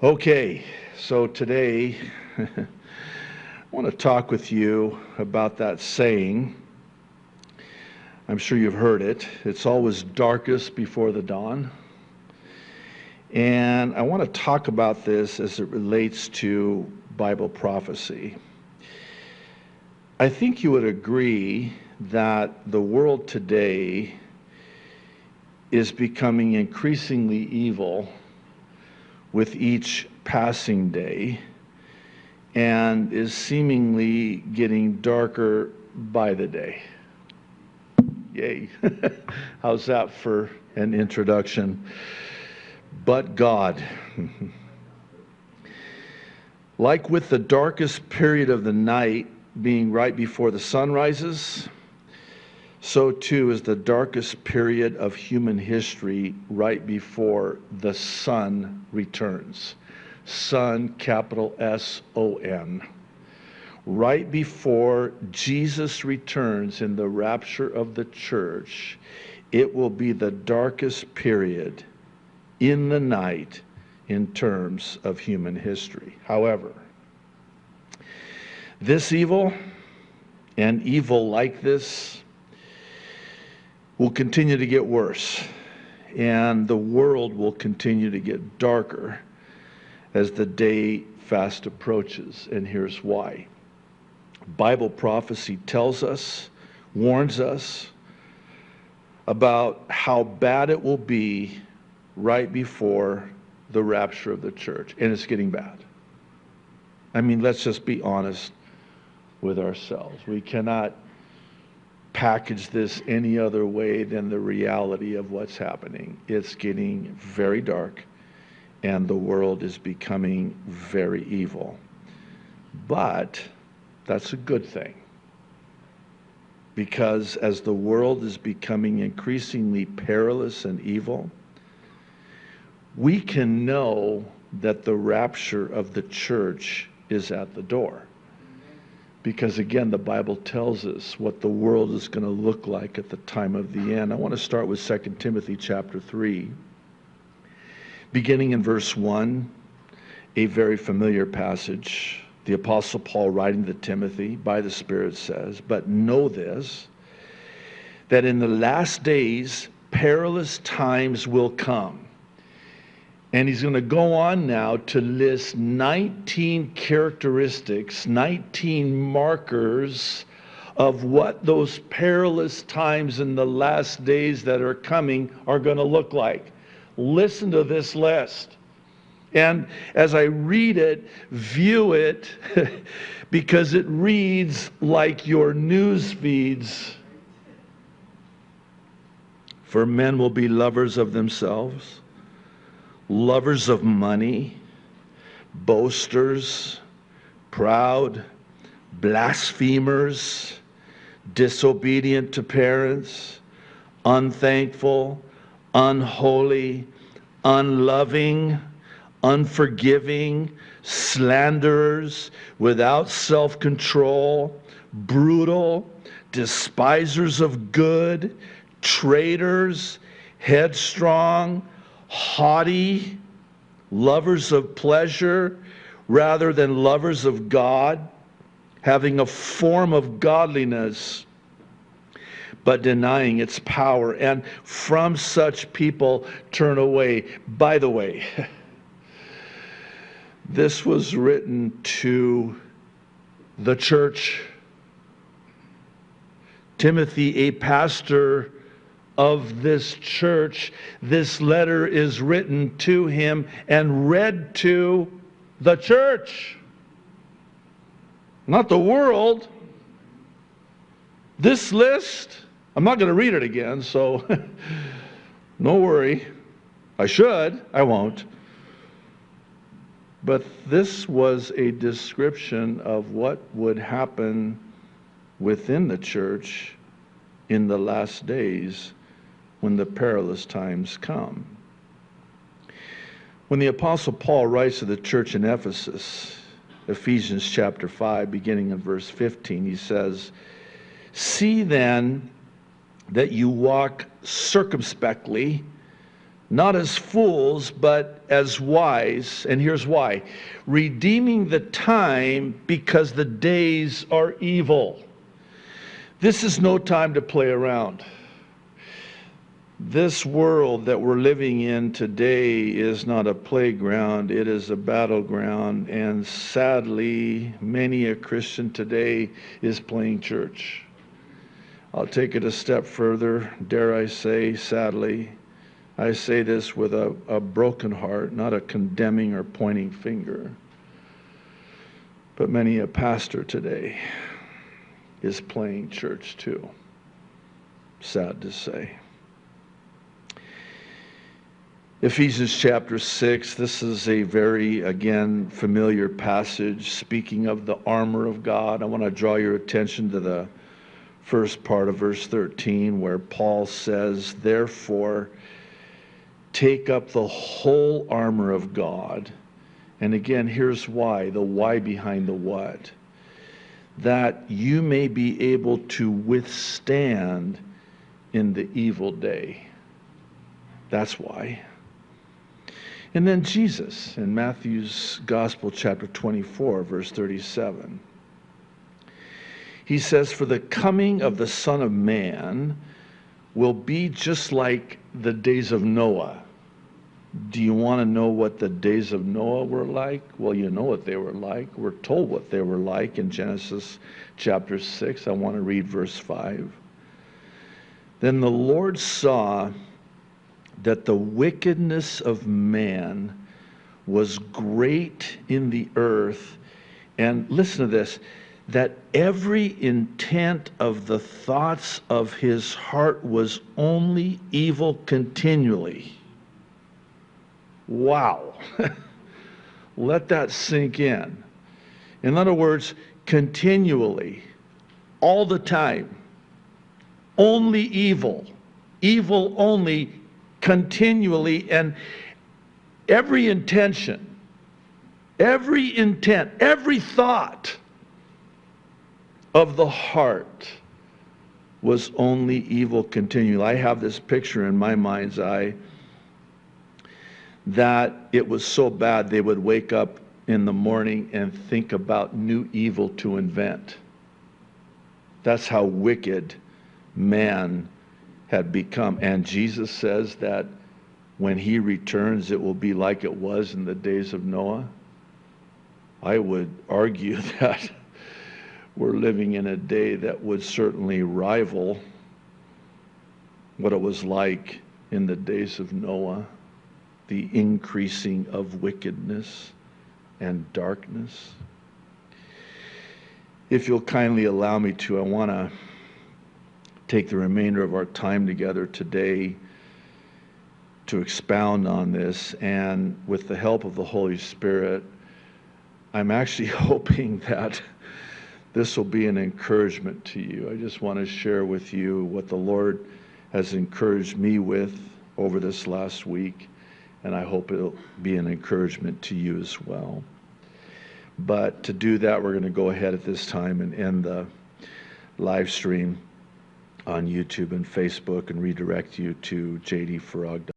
Okay, so today I want to talk with you about that saying. I'm sure you've heard it. It's always darkest before the dawn. And I want to talk about this as it relates to Bible prophecy. I think you would agree that the world today is becoming increasingly evil with each passing day and is seemingly getting darker by the day. Yay. How's that for an introduction? But God. Like with the darkest period of the night being right before the sun rises, so too is the darkest period of human history right before the sun returns. Sun, capital S-O-N. Right before Jesus returns in the rapture of the church, it will be the darkest period in the night in terms of human history. However, this evil and evil like this will continue to get worse, and the world will continue to get darker as the day fast approaches, and here's why. Bible prophecy tells us, warns us about how bad it will be right before the rapture of the church, and it's getting bad. I mean, let's just be honest with ourselves. We cannot package this any other way than the reality of what's happening. It's getting very dark, and the world is becoming very evil. But that's a good thing, because as the world is becoming increasingly perilous and evil, we can know that the rapture of the church is at the door. Because again, the Bible tells us what the world is going to look like at the time of the end. I want to start with 2 Timothy chapter 3, beginning in verse 1, a very familiar passage. The Apostle Paul writing to Timothy by the Spirit says, "But know this, that in the last days perilous times will come." And he's going to go on now to list 19 characteristics, 19 markers of what those perilous times in the last days that are coming are going to look like. Listen to this list. And as I read it, view it, because it reads like your news feeds. For men will be lovers of themselves, lovers of money, boasters, proud, blasphemers, disobedient to parents, unthankful, unholy, unloving, unforgiving, slanderers, without self-control, brutal, despisers of good, traitors, headstrong, haughty, lovers of pleasure rather than lovers of God, having a form of godliness but denying its power. And from such people turn away. By the way, this was written to the church. Timothy, a pastor of this church, this letter is written to him and read to the church, not the world. This list, I'm not going to read it again, so no worry. I should, I won't. But this was a description of what would happen within the church in the last days when the perilous times come. When the Apostle Paul writes to the church in Ephesus, Ephesians chapter 5, beginning in verse 15, he says, "See then that you walk circumspectly, not as fools, but as wise. And here's why. Redeeming the time because the days are evil. This is no time to play around. This world that we're living in today is not a playground, it is a battleground. And sadly, many a Christian today is playing church. I'll take it a step further, dare I say, sadly. I say this with a broken heart, not a condemning or pointing finger. But many a pastor today is playing church too. Sad to say. Ephesians chapter 6, this is a very, again, familiar passage speaking of the armor of God. I want to draw your attention to the first part of verse 13 where Paul says, therefore, take up the whole armor of God. And again, here's why, the why behind the what. That you may be able to withstand in the evil day. That's why. And then Jesus in Matthew's Gospel, chapter 24, verse 37. He says, for the coming of the Son of Man will be just like the days of Noah. Do you want to know what the days of Noah were like? Well, you know what they were like. We're told what they were like in Genesis chapter 6. I want to read verse 5. Then the Lord saw that the wickedness of man was great in the earth. And listen to this, that every intent of the thoughts of his heart was only evil continually. Wow. Let that sink in. In other words, continually, all the time, only evil, evil only, continually, and every intention, every intent, every thought of the heart was only evil continually. I have this picture in my mind's eye that it was so bad they would wake up in the morning and think about new evil to invent. That's how wicked man had become. And Jesus says that when he returns, it will be like it was in the days of Noah. I would argue that we're living in a day that would certainly rival what it was like in the days of Noah, the increasing of wickedness and darkness. If you'll kindly allow me to, I want to take the remainder of our time together today to expound on this, and with the help of the Holy Spirit, I'm actually hoping that this will be an encouragement to you. I just want to share with you what the Lord has encouraged me with over this last week, and I hope it'll be an encouragement to you as well. But to do that, we're going to go ahead at this time and end the live stream on YouTube and Facebook and redirect you to jdfarag.com.